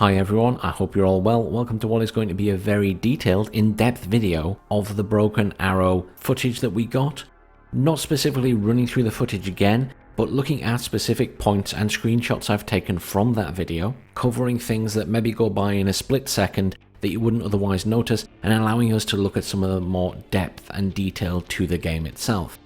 Hi everyone, I hope you're all well. Welcome to what is going to be a very detailed, in-depth video of the Broken Arrow footage that we got. Not specifically running through the footage again, but looking at specific points and screenshots I've taken from that video, covering things that maybe go by in a split second that you wouldn't otherwise notice, and allowing us to look at some of the more depth and detail to the game itself.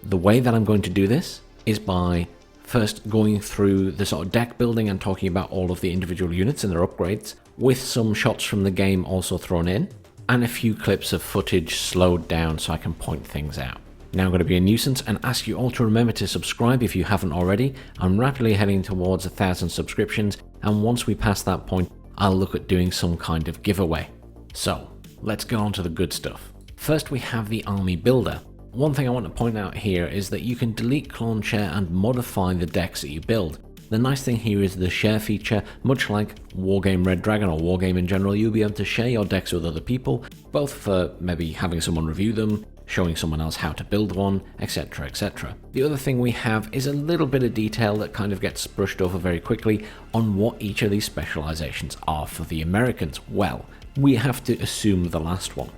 The way that I'm going to do this is by first going through the sort of deck building and talking about all of the individual units and their upgrades, with some shots from the game also thrown in, and a few clips of footage slowed down so I can point things out. Now I'm going to be a nuisance and ask you all to remember to subscribe if you haven't already. I'm rapidly heading towards 1,000 subscriptions, and once we pass that point, I'll look at doing some kind of giveaway. So, let's get on to the good stuff. First we have the army builder. One thing I want to point out here is that you can delete, clone, share and modify the decks that you build. The nice thing here is the share feature. Much like Wargame Red Dragon or Wargame in general, you'll be able to share your decks with other people, both for maybe having someone review them, showing someone else how to build one, etc, etc. The other thing we have is a little bit of detail that kind of gets brushed over very quickly on what each of these specializations are for the Americans. Well, we have to assume the last one.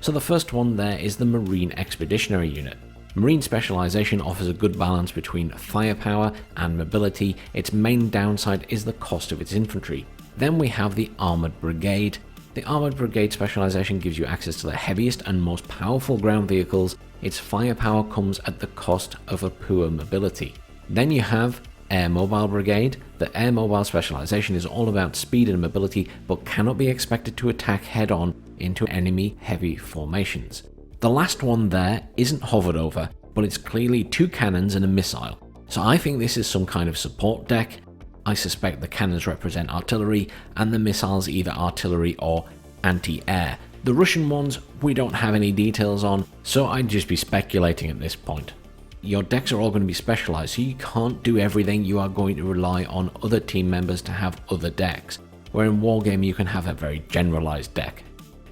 So the first one there is the Marine Expeditionary Unit. Marine Specialization offers a good balance between firepower and mobility. Its main downside is the cost of its infantry. Then we have the Armored Brigade. The Armored Brigade Specialization gives you access to the heaviest and most powerful ground vehicles. Its firepower comes at the cost of a poor mobility. Then you have Air Mobile Brigade. The Air Mobile Specialization is all about speed and mobility, but cannot be expected to attack head-on into enemy heavy formations. The last one there isn't hovered over, but it's clearly 2 cannons and a missile. So I think this is some kind of support deck. I suspect the cannons represent artillery and the missiles either artillery or anti-air. The Russian ones we don't have any details on, so I'd just be speculating at this point. Your decks are all going to be specialized, so you can't do everything. You are going to rely on other team members to have other decks, where in Wargame you can have a very generalized deck.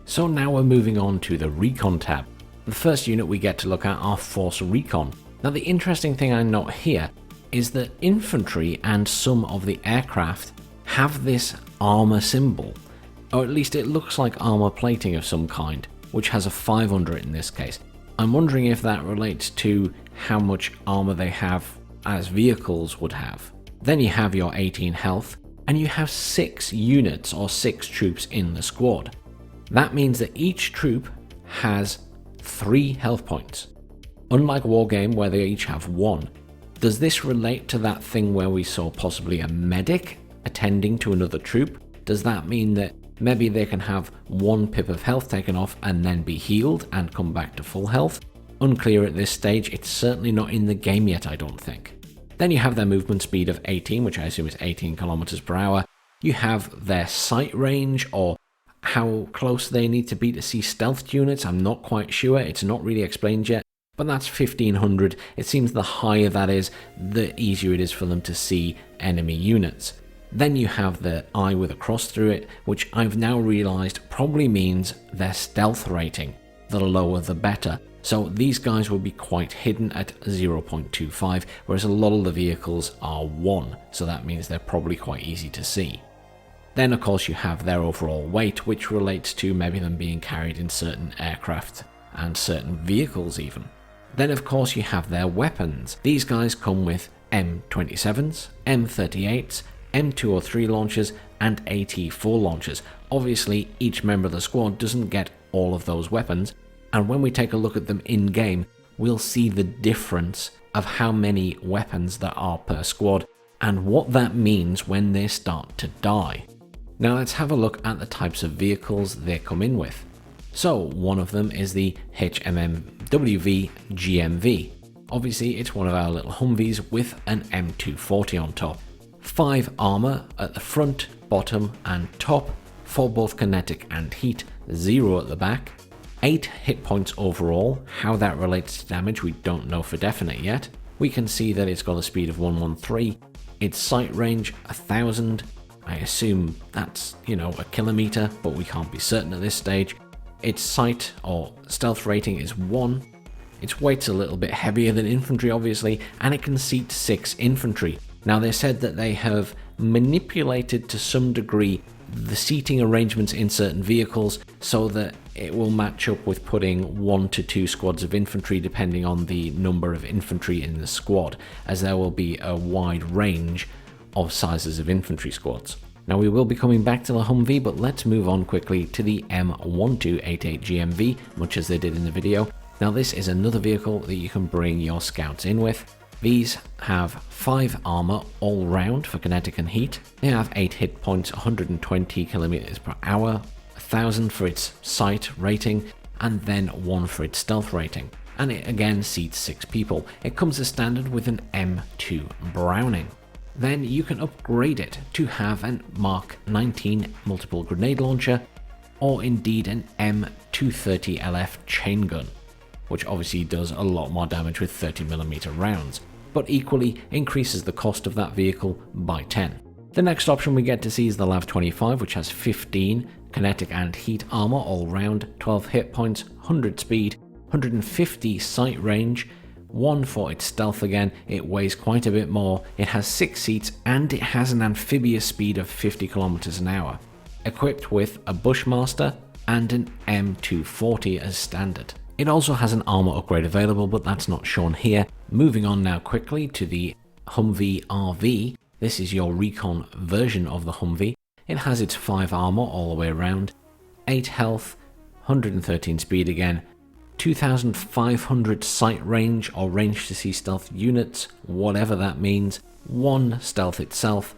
So now we're moving on to the Recon tab. The first unit we get to look at are Force Recon. Now the interesting thing I note here is that infantry and some of the aircraft have this armor symbol, or at least it looks like armor plating of some kind, which has a 5 under it in this case. I'm wondering if that relates to how much armor they have as vehicles would have. Then you have your 18 health, and you have 6 units or 6 troops in the squad. That means that each troop has 3 health points. Unlike Wargame where they each have 1. Does this relate to that thing where we saw possibly a medic attending to another troop? Does that mean that maybe they can have 1 pip of health taken off and then be healed and come back to full health? Unclear at this stage. It's certainly not in the game yet, I don't think. Then you have their movement speed of 18, which I assume is 18 kilometers per hour. You have their sight range, or how close they need to be to see stealth units. I'm not quite sure. It's not really explained yet, but that's 1500. It seems the higher that is, the easier it is for them to see enemy units. Then you have the eye with a cross through it, which I've now realized probably means their stealth rating. The lower the better. So these guys will be quite hidden at 0.25, whereas a lot of the vehicles are 1, so that means they're probably quite easy to see. Then of course you have their overall weight, which relates to maybe them being carried in certain aircraft and certain vehicles even. Then of course you have their weapons. These guys come with M27s, M38s, M203 launchers and AT4 launchers. Obviously each member of the squad doesn't get all of those weapons, and when we take a look at them in game, we'll see the difference of how many weapons there are per squad and what that means when they start to die. Now let's have a look at the types of vehicles they come in with. So one of them is the HMMWV GMV. Obviously it's one of our little Humvees with an M240 on top. 5 armor at the front, bottom and top for both kinetic and heat, 0 at the back. 8 hit points overall. How that relates to damage we don't know for definite yet. We can see that it's got a speed of 113, its sight range 1000, I assume that's, a kilometer, but we can't be certain at this stage. Its sight or stealth rating is 1, its weight's a little bit heavier than infantry obviously, and it can seat 6 infantry. Now they said that they have manipulated to some degree the seating arrangements in certain vehicles so that it will match up with putting 1 to 2 squads of infantry depending on the number of infantry in the squad, as there will be a wide range of sizes of infantry squads. Now we will be coming back to the Humvee, but let's move on quickly to the M1288 GMV, much as they did in the video. Now this is another vehicle that you can bring your scouts in with. These have 5 armor all round for kinetic and heat. They have 8 hit points, 120 kilometers per hour, 1000 for its sight rating, and then 1 for its stealth rating. And it again seats 6 people. It comes as standard with an M2 Browning. Then you can upgrade it to have an Mark 19 multiple grenade launcher, or indeed an M230 LF chain gun, which obviously does a lot more damage with 30mm rounds, but equally increases the cost of that vehicle by 10. The next option we get to see is the LAV-25, which has 15 kinetic and heat armor all round, 12 hit points, 100 speed, 150 sight range, 1 for its stealth again. It weighs quite a bit more, it has 6 seats, and it has an amphibious speed of 50 kilometers an hour, equipped with a Bushmaster and an M240 as standard. It also has an armor upgrade available, but that's not shown here. Moving on now quickly to the Humvee RV. This is your Recon version of the Humvee. It has its 5 armor all the way around, 8 health, 113 speed again, 2500 sight range or range to see stealth units, whatever that means, 1 stealth itself,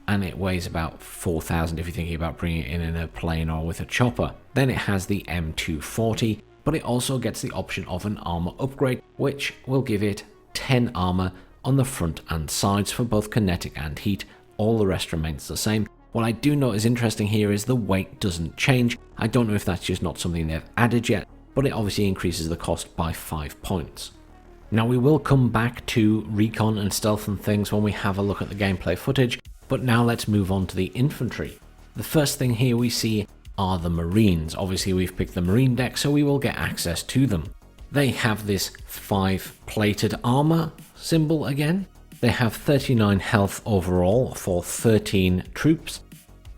and it weighs about 4000 if you're thinking about bringing it in a plane or with a chopper. Then it has the M240, but it also gets the option of an armor upgrade, which will give it 10 armor on the front and sides for both kinetic and heat. All the rest remains the same. What I do note is interesting here is the weight doesn't change. I don't know if that's just not something they've added yet, but it obviously increases the cost by 5 points. Now we will come back to recon and stealth and things when we have a look at the gameplay footage, but now let's move on to the infantry. The first thing here we see are the Marines. Obviously we've picked the Marine deck, so we will get access to them. They have this 5 plated armor symbol again. They have 39 health overall for 13 troops,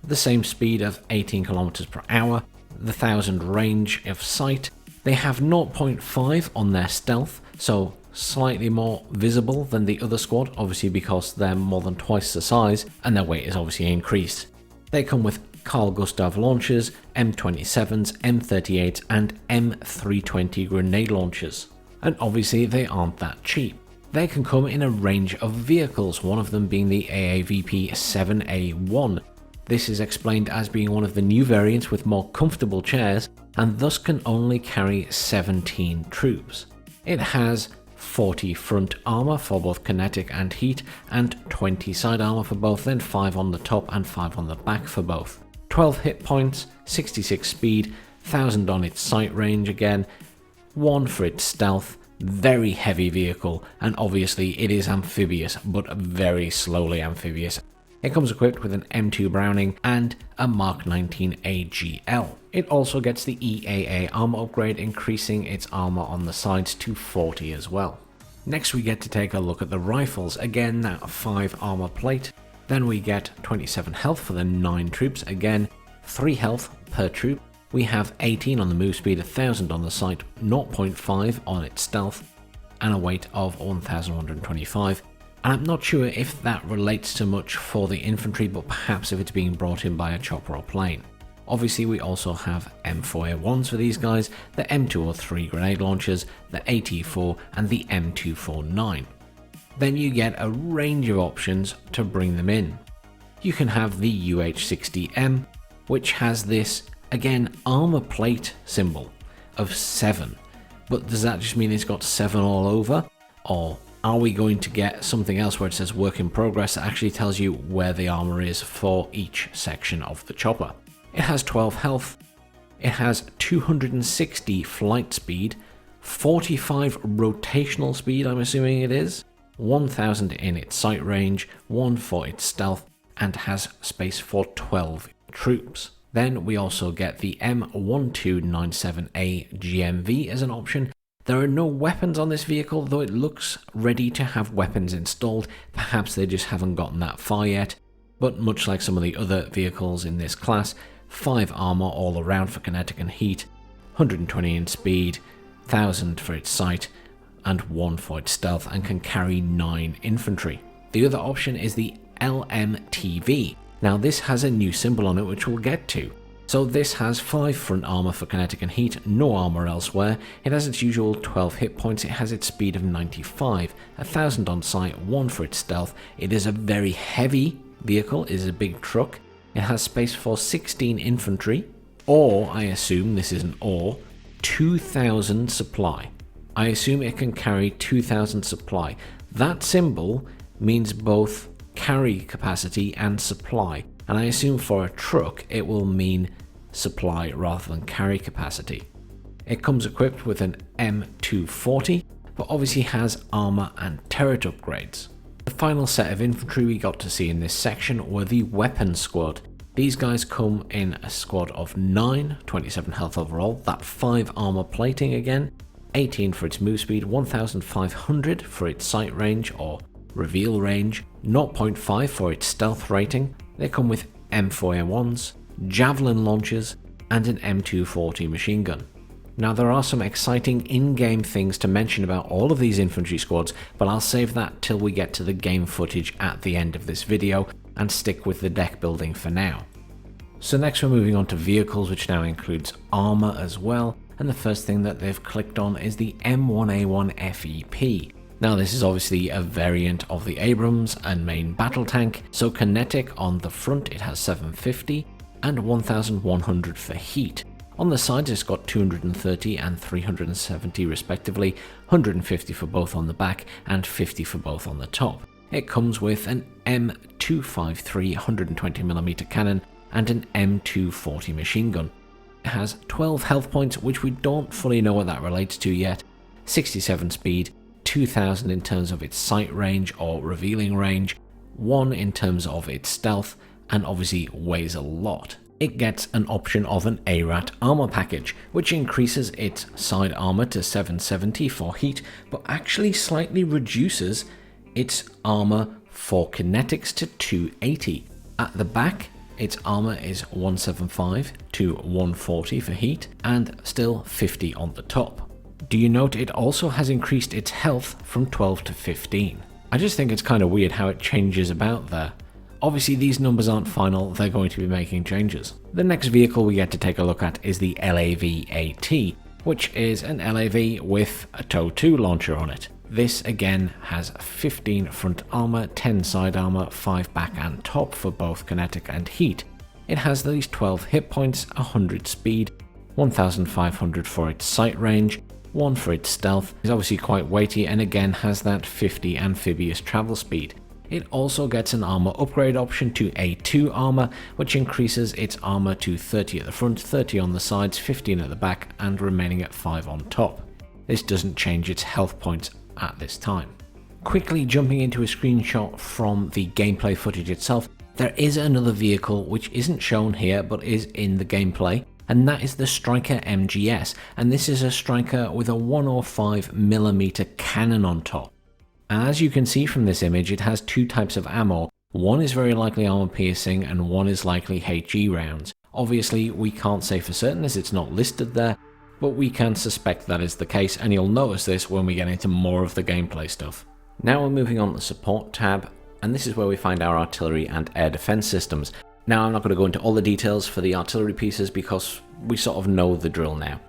the same speed of 18 kilometers per hour, the 1000 range of sight. They have 0.5 on their stealth, so slightly more visible than the other squad, obviously because they're more than twice the size, and their weight is obviously increased. They come with Carl Gustav launchers, M27s, M38s, and M320 grenade launchers. And obviously they aren't that cheap. They can come in a range of vehicles, one of them being the AAVP-7A1. This is explained as being one of the new variants with more comfortable chairs, and thus can only carry 17 troops. It has 40 front armor for both kinetic and heat, and 20 side armor for both, then 5 on the top and 5 on the back for both. 12 hit points, 66 speed, 1000 on its sight range again, 1 for its stealth, very heavy vehicle, and obviously it is amphibious, but very slowly amphibious. It comes equipped with an M2 Browning and a Mark 19 AGL. It also gets the EAA armor upgrade, increasing its armor on the sides to 40 as well. Next we get to take a look at the rifles, again that 5 armor plate. Then we get 27 health for the 9 troops, again 3 health per troop. We have 18 on the move speed, 1000 on the sight, 0.5 on its stealth, and a weight of 1125. And I'm not sure if that relates to much for the infantry, but perhaps if it's being brought in by a chopper or plane. Obviously we also have M4A1s for these guys, the M203 grenade launchers, the AT4 and the M249. Then you get a range of options to bring them in. You can have the UH-60M, which has this, again, armor plate symbol of 7. But does that just mean it's got 7 all over? Or are we going to get something else where it says work in progress that actually tells you where the armor is for each section of the chopper? It has 12 health, it has 260 flight speed, 45 rotational speed I'm assuming it is, 1000 in its sight range, 1 for its stealth, and has space for 12 troops. Then we also get the M1297A GMV as an option. There are no weapons on this vehicle, though it looks ready to have weapons installed. Perhaps they just haven't gotten that far yet. But much like some of the other vehicles in this class, 5 armor all around for kinetic and heat, 120 in speed, 1000 for its sight, and 1 for its stealth, and can carry 9 infantry. The other option is the LMTV. Now this has a new symbol on it which we'll get to. So this has 5 front armor for kinetic and heat, no armor elsewhere. It has its usual 12 hit points, it has its speed of 95, 1000 on sight, 1 for its stealth. It is a very heavy vehicle, it is a big truck. It has space for 16 infantry, or, I assume this is an or, 2000 supply. I assume it can carry 2000 supply. That symbol means both carry capacity and supply, and I assume for a truck it will mean supply rather than carry capacity. It comes equipped with an M240, but obviously has armor and turret upgrades. The final set of infantry we got to see in this section were the weapon squad. These guys come in a squad of 9, 27 health overall, that 5 armor plating again, 18 for its move speed, 1500 for its sight range or reveal range, 0.5 for its stealth rating. They come with M4A1s, javelin launchers, and an M240 machine gun. Now there are some exciting in-game things to mention about all of these infantry squads, but I'll save that till we get to the game footage at the end of this video and stick with the deck building for now. So next we're moving on to vehicles, which now includes armor as well, and the first thing that they've clicked on is the M1A1 FEP. Now this is obviously a variant of the Abrams and main battle tank, so kinetic on the front it has 750 and 1100 for heat. On the sides it's got 230 and 370 respectively, 150 for both on the back and 50 for both on the top. It comes with an M253 120mm cannon and an M240 machine gun. It has 12 health points, which we don't fully know what that relates to yet, 67 speed, 2000 in terms of its sight range or revealing range, 1 in terms of its stealth, and obviously weighs a lot. It gets an option of an ARAT armor package, which increases its side armor to 770 for heat, but actually slightly reduces its armor for kinetics to 280. At the back, its armor is 175 to 140 for heat, and still 50 on the top. Do you note it also has increased its health from 12 to 15? I just think it's kind of weird how it changes about there. Obviously these numbers aren't final, they're going to be making changes. The next vehicle we get to take a look at is the LAV-AT, which is an LAV with a TOW-2 launcher on it. This again has 15 front armor, 10 side armor, 5 back and top for both kinetic and heat. It has these 12 hit points, 100 speed, 1500 for its sight range, 1 for its stealth. It's obviously quite weighty and again has that 50 amphibious travel speed. It also gets an armor upgrade option to A2 armor, which increases its armor to 30 at the front, 30 on the sides, 15 at the back, and remaining at 5 on top. This doesn't change its health points at this time. Quickly jumping into a screenshot from the gameplay footage itself, there is another vehicle which isn't shown here but is in the gameplay, and that is the Striker MGS, and this is a Striker with a 105mm cannon on top. And as you can see from this image, it has 2 types of ammo. One is very likely armor piercing and one is likely HE rounds. Obviously we can't say for certain as it's not listed there, but we can suspect that is the case, and you'll notice this when we get into more of the gameplay stuff. Now we're moving on to the support tab, and this is where we find our artillery and air defense systems. Now I'm not going to go into all the details for the artillery pieces because we sort of know the drill now,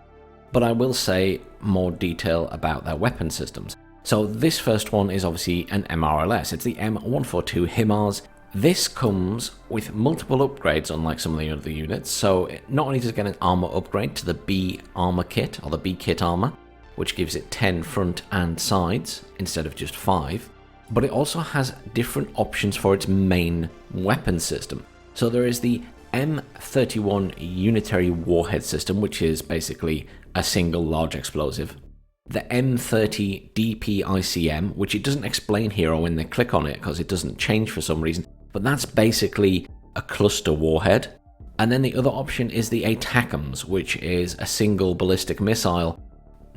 but I will say more detail about their weapon systems. So this first one is obviously an MRLS, it's the M142 HIMARS. This comes with multiple upgrades unlike some of the other units, so not only does it get an armor upgrade to the B armor kit, or the B kit armor, which gives it 10 front and sides instead of just 5, but it also has different options for its main weapon system. So there is the M31 unitary warhead system, which is basically a single large explosive. The M30 DPICM, which it doesn't explain here or when they click on it because it doesn't change for some reason, but that's basically a cluster warhead. And then the other option is the ATACMS, which is a single ballistic missile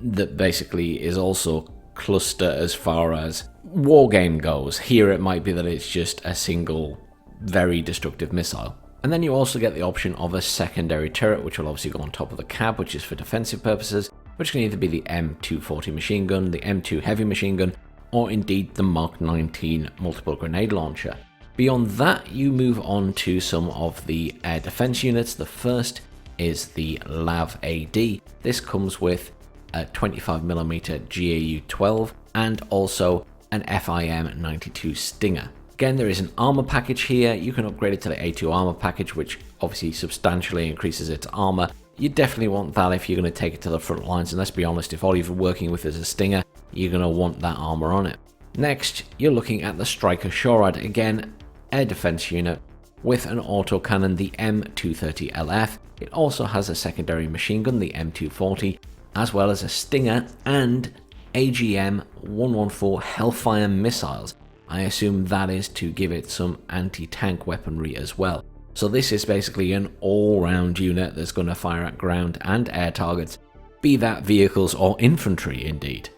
that basically is also cluster as far as wargame goes. Here it might be that it's just a single very destructive missile. And then you also get the option of a secondary turret, which will obviously go on top of the cab, which is for defensive purposes, which can either be the M240 machine gun, the M2 heavy machine gun, or indeed the Mark 19 multiple grenade launcher. Beyond that, you move on to some of the air defense units. The first is the LAV AD. This comes with a 25mm GAU-12 and also an FIM-92 Stinger. Again, there is an armor package here. You can upgrade it to the A2 armor package, which obviously substantially increases its armor. You definitely want that if you're going to take it to the front lines, and let's be honest, if all you're working with is a Stinger, you're going to want that armor on it. Next, you're looking at the Striker Shorad. Again, air defense unit with an autocannon, the M230LF. It also has a secondary machine gun, the M240, as well as a Stinger and AGM-114 Hellfire missiles. I assume that is to give it some anti-tank weaponry as well. So this is basically an all-round unit that's going to fire at ground and air targets, be that vehicles or infantry indeed.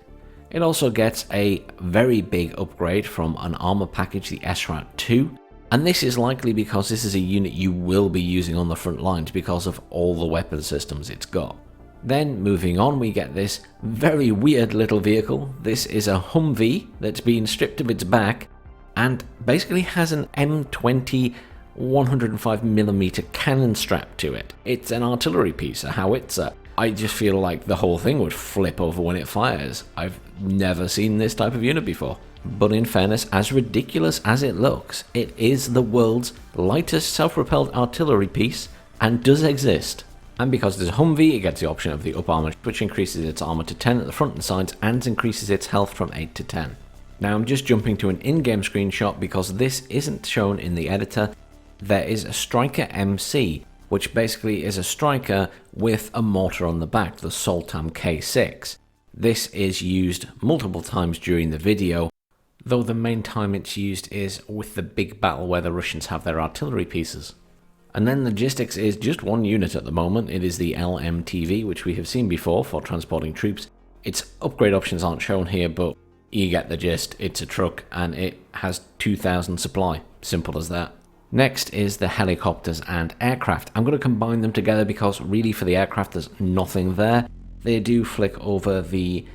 It also gets a very big upgrade from an armor package, the SRAT-2, and this is likely because this is a unit you will be using on the front lines because of all the weapon systems it's got. Then moving on, we get this very weird little vehicle. This is a Humvee that's been stripped of its back and basically has an M20 105mm cannon strapped to it. It's an artillery piece, a howitzer. I just feel like the whole thing would flip over when it fires. I've never seen this type of unit before. But in fairness, as ridiculous as it looks, it is the world's lightest self-propelled artillery piece and does exist. And because there's a Humvee, it gets the option of the up armor, which increases its armor to 10 at the front and sides and increases its health from 8 to 10. Now I'm just jumping to an in-game screenshot because this isn't shown in the editor. There is a Striker MC, which basically is a Striker with a mortar on the back, the Soltam K6. This is used multiple times during the video, though the main time it's used is with the big battle where the Russians have their artillery pieces. And then logistics is just one unit at the moment. It is the LMTV, which we have seen before for transporting troops. Its upgrade options aren't shown here, but you get the gist. It's a truck and it has 2,000 supply. Simple as that. Next is the helicopters and aircraft. I'm going to combine them together because really for the aircraft there's nothing there. They do flick over the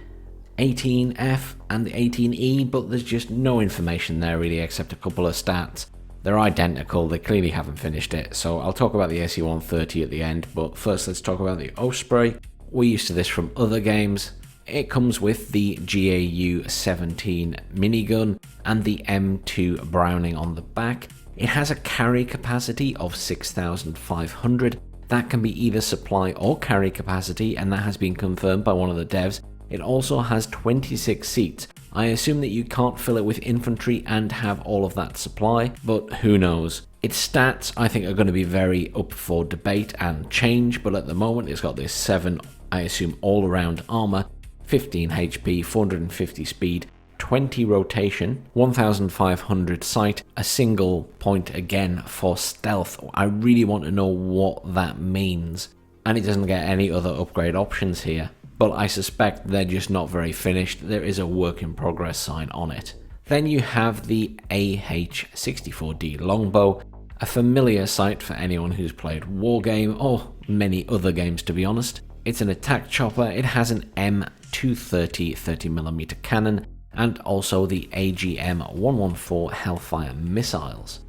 18F and the 18E, but there's just no information there really except a couple of stats. They're identical, they clearly haven't finished it, so I'll talk about the AC-130 at the end, but first let's talk about the Osprey. We're used to this from other games. It comes with the GAU-17 minigun and the M2 Browning on the back. It has a carry capacity of 6,500. That can be either supply or carry capacity, and that has been confirmed by one of the devs. It also has 26 seats. I assume that you can't fill it with infantry and have all of that supply, but who knows. Its stats I think are going to be very up for debate and change, but at the moment it's got this 7, I assume, all-around armor, 15 HP, 450 speed, 20 rotation, 1500 sight, a single point again for stealth. I really want to know what that means, and it doesn't get any other upgrade options here. But I suspect they're just not very finished. There is a work in progress sign on it. Then you have the AH-64D longbow, a familiar sight for anyone who's played Wargame or many other games to be honest. It's an attack chopper, it has an M230 30mm cannon and also the AGM-114 Hellfire missiles.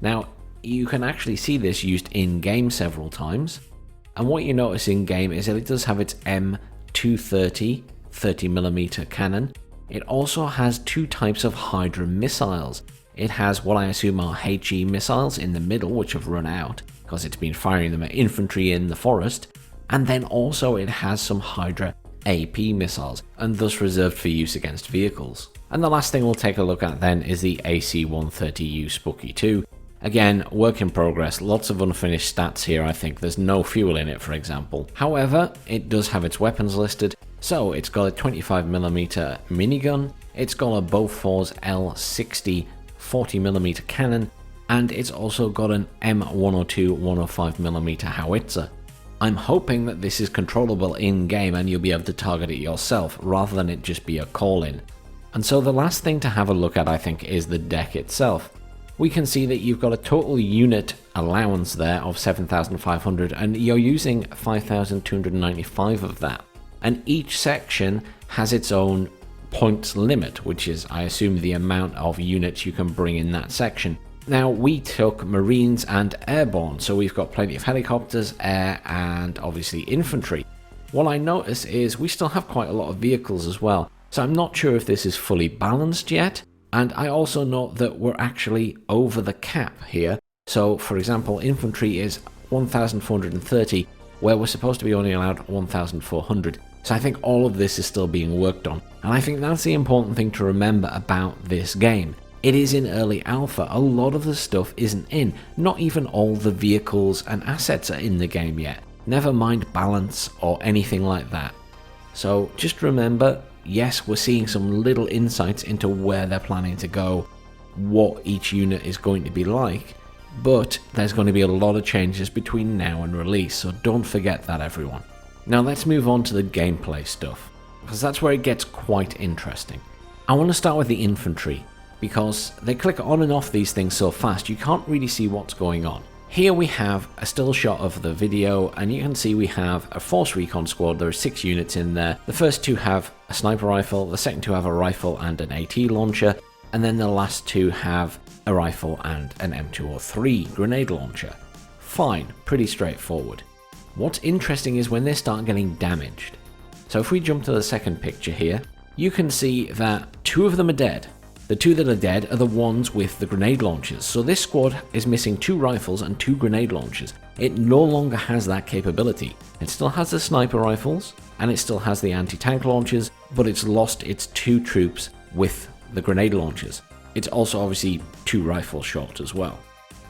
Now you can actually see this used in game several times, and what you notice in game is that it does have its M230 30mm cannon. It also has two types of Hydra missiles. It has what I assume are HE missiles in the middle, which have run out because it's been firing them at infantry in the forest, and then also it has some Hydra AP missiles, and thus reserved for use against vehicles. And the last thing we'll take a look at then is the AC-130U Spooky 2. Again, work in progress, lots of unfinished stats here. I think there's no fuel in it, for example. However, it does have its weapons listed. So it's got a 25mm minigun, it's got a Bofors L60 40mm cannon, and it's also got an M102 105mm howitzer. I'm hoping that this is controllable in game and you'll be able to target it yourself rather than it just be a call-in. And so the last thing to have a look at, I think, is the deck itself, we can see that you've got a total unit allowance there of 7,500 and you're using 5,295 of that. And each section has its own points limit, which is, I assume, the amount of units you can bring in that section. Now, we took Marines and Airborne, so we've got plenty of helicopters, air, and obviously infantry. What I notice is we still have quite a lot of vehicles as well, so I'm not sure if this is fully balanced yet. And I also note that we're actually over the cap here. So, for example, infantry is 1,430, where we're supposed to be only allowed 1,400. So I think all of this is still being worked on. And I think that's the important thing to remember about this game. It is in early alpha. A lot of the stuff isn't in. Not even all the vehicles and assets are in the game yet. Never mind balance or anything like that. So just remember, yes, we're seeing some little insights into where they're planning to go, what each unit is going to be like, but there's going to be a lot of changes between now and release, so don't forget that, everyone. Now let's move on to the gameplay stuff, because that's where it gets quite interesting. I want to start with the infantry, because they click on and off these things so fast you can't really see what's going on. Here we have a still shot of the video, and you can see we have a Force Recon squad. There are 6 units in there. The first 2 have a sniper rifle, the second 2 have a rifle and an AT launcher, and then the last 2 have a rifle and an M203 grenade launcher. Fine, pretty straightforward. What's interesting is when they start getting damaged. So if we jump to the second picture here, you can see that 2 of them are dead. The 2 that are dead are the ones with the grenade launchers. So this squad is missing 2 rifles and 2 grenade launchers. It no longer has that capability. It still has the sniper rifles and it still has the anti-tank launchers, but it's lost its 2 troops with the grenade launchers. It's also obviously 2 rifles short as well.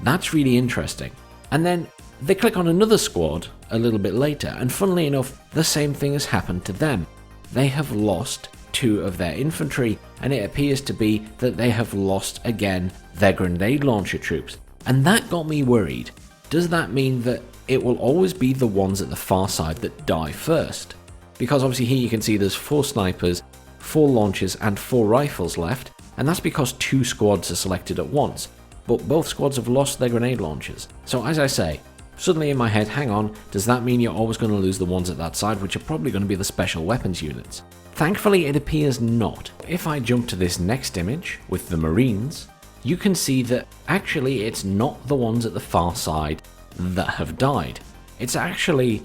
That's really interesting. And then they click on another squad a little bit later, and funnily enough, the same thing has happened to them. They have lost 2 of their infantry, and it appears to be that they have lost again their grenade launcher troops. And that got me worried. Does that mean that it will always be the ones at the far side that die first? Because obviously here you can see there's 4 snipers, 4 launchers and 4 rifles left, and that's because 2 squads are selected at once, but both squads have lost their grenade launchers. So as I say, suddenly in my head, hang on, does that mean you're always going to lose the ones at that side, which are probably going to be the special weapons units? Thankfully it appears not. If I jump to this next image with the Marines, you can see that actually it's not the ones at the far side that have died. It's actually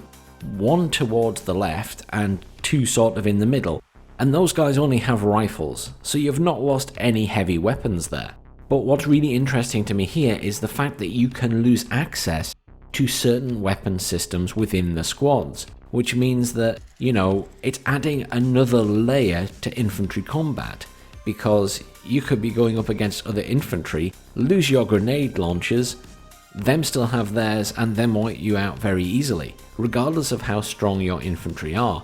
1 towards the left and 2 sort of in the middle. And those guys only have rifles, so you've not lost any heavy weapons there. But what's really interesting to me here is the fact that you can lose access to certain weapon systems within the squads, which means that, you know, it's adding another layer to infantry combat, because you could be going up against other infantry, lose your grenade launchers, them still have theirs, and them wipe you out very easily, regardless of how strong your infantry are.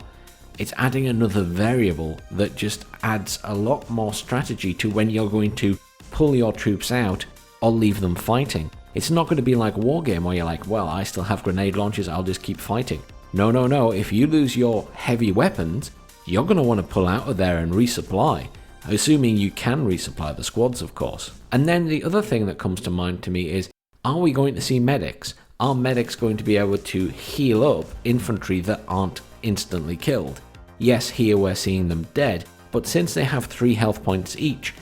It's adding another variable that just adds a lot more strategy to when you're going to pull your troops out or leave them fighting. It's not going to be like Wargame where you're like, well, I still have grenade launchers, I'll just keep fighting. No, if you lose your heavy weapons, you're going to want to pull out of there and resupply. Assuming you can resupply the squads, of course. And then the other thing that comes to mind to me is, are we going to see medics? Are medics going to be able to heal up infantry that aren't instantly killed? Yes, here we're seeing them dead, but since they have 3 health points each,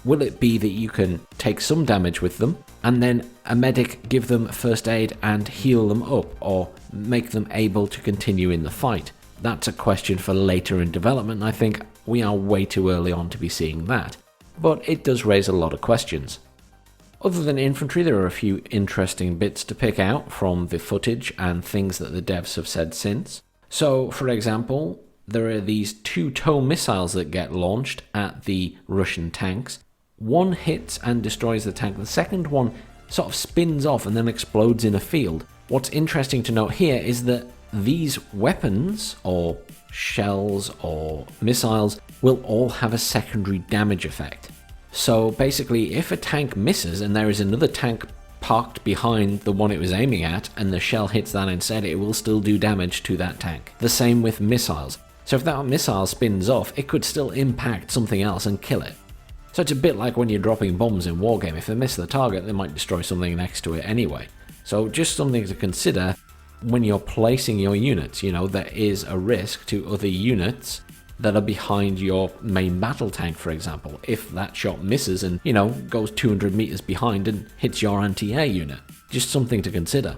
will it be that you can take some damage with them, and then a medic give them first aid and heal them up, or make them able to continue in the fight? That's a question for later in development. I think we are way too early on to be seeing that, but it does raise a lot of questions. Other than infantry, there are a few interesting bits to pick out from the footage and things that the devs have said since. So, for example, there are these 2 TOW missiles that get launched at the Russian tanks. One hits and destroys the tank. The second one sort of spins off and then explodes in a field. What's interesting to note here is that these weapons, or shells or missiles, will all have a secondary damage effect. So basically, if a tank misses and there is another tank parked behind the one it was aiming at and the shell hits that instead, it will still do damage to that tank. The same with missiles. So if that missile spins off, it could still impact something else and kill it. So it's a bit like when you're dropping bombs in Wargame. If they miss the target, they might destroy something next to it anyway. So just something to consider when you're placing your units. You know, there is a risk to other units that are behind your main battle tank, for example, if that shot misses and, you know, goes 200 meters behind and hits your anti-air unit. Just something to consider.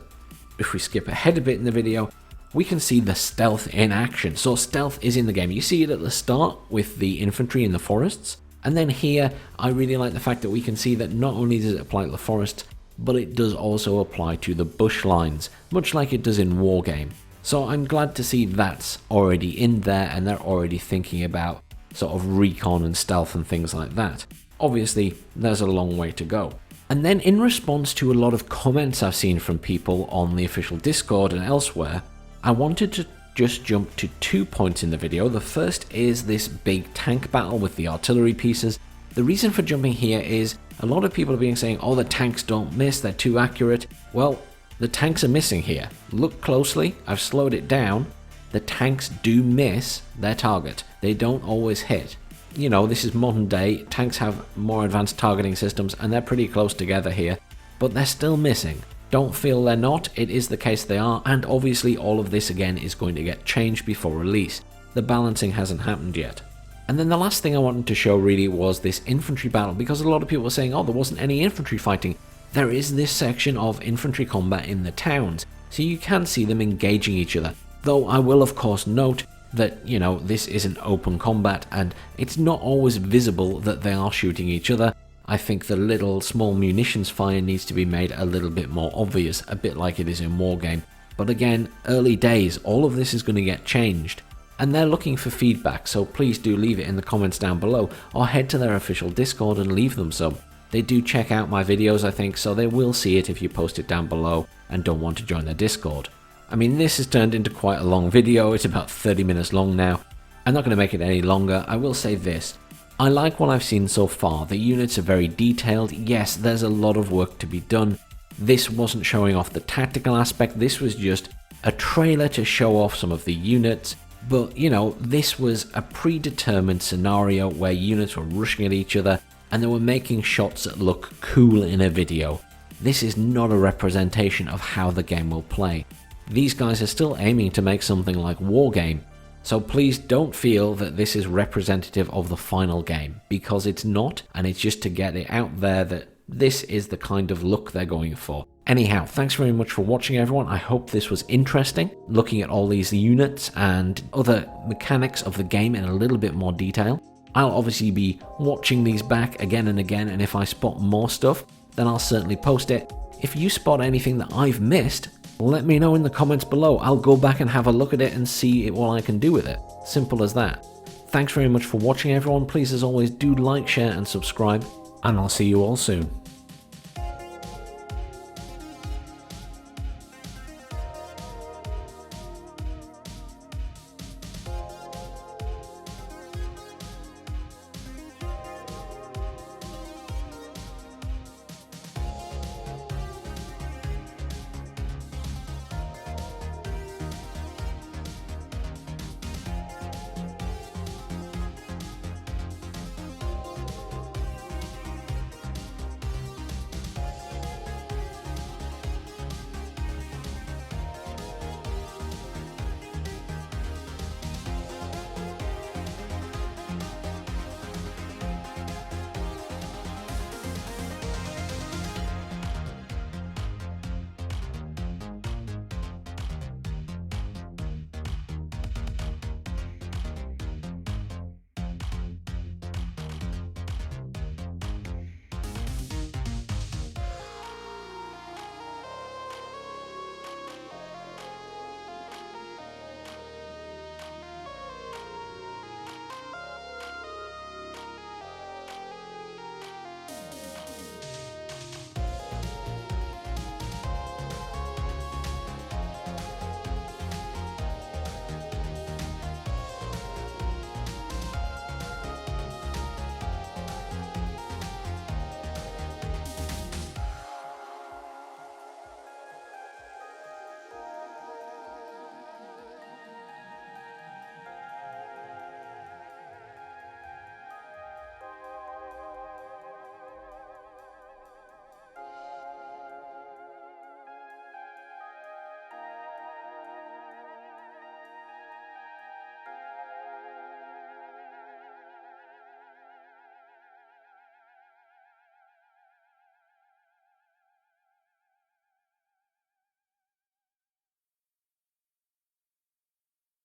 If we skip ahead a bit in the video, we can see the stealth in action. So stealth is in the game. You see it at the start with the infantry in the forests. And then here, I really like the fact that we can see that not only does it apply to the forests, but it does also apply to the bush lines, much like it does in Wargame. So I'm glad to see that's already in there and they're already thinking about sort of recon and stealth and things like that. Obviously, there's a long way to go. And then in response to a lot of comments I've seen from people on the official Discord and elsewhere, I wanted to just jump to 2 points in the video. The first is this big tank battle with the artillery pieces. The reason for jumping here is a lot of people are being saying, oh, the tanks don't miss, they're too accurate. Well, the tanks are missing here. Look closely, I've slowed it down. The tanks do miss their target. They don't always hit. You know, this is modern day, tanks have more advanced targeting systems and they're pretty close together here, but they're still missing. Don't feel they're not, it is the case they are, and obviously all of this again is going to get changed before release. The balancing hasn't happened yet. And then the last thing I wanted to show really was this infantry battle, because a lot of people were saying, oh, there wasn't any infantry fighting. There is this section of infantry combat in the towns, so you can see them engaging each other. Though I will of course note that, you know, this isn't open combat and it's not always visible that they are shooting each other. I think the little small munitions fire needs to be made a little bit more obvious, a bit like it is in Wargame. But again, early days, all of this is going to get changed. And they're looking for feedback, so please do leave it in the comments down below, or head to their official Discord and leave them some. They do check out my videos, I think, so they will see it if you post it down below and don't want to join their Discord. I mean, this has turned into quite a long video, it's about 30 minutes long now. I'm not going to make it any longer. I will say this. I like what I've seen so far. The units are very detailed. Yes, there's a lot of work to be done. This wasn't showing off the tactical aspect. This was just a trailer to show off some of the units. But, you know, this was a predetermined scenario where units were rushing at each other and they were making shots that look cool in a video. This is not a representation of how the game will play. These guys are still aiming to make something like Wargame. So please don't feel that this is representative of the final game, because it's not, and it's just to get it out there that this is the kind of look they're going for. Anyhow, thanks very much for watching everyone. I hope this was interesting, looking at all these units and other mechanics of the game in a little bit more detail. I'll obviously be watching these back again and again, and if I spot more stuff, then I'll certainly post it. If you spot anything that I've missed, let me know in the comments below. I'll go back and have a look at it and see what I can do with it. Simple as that. Thanks very much for watching everyone. Please, as always, do like, share and subscribe, and I'll see you all soon.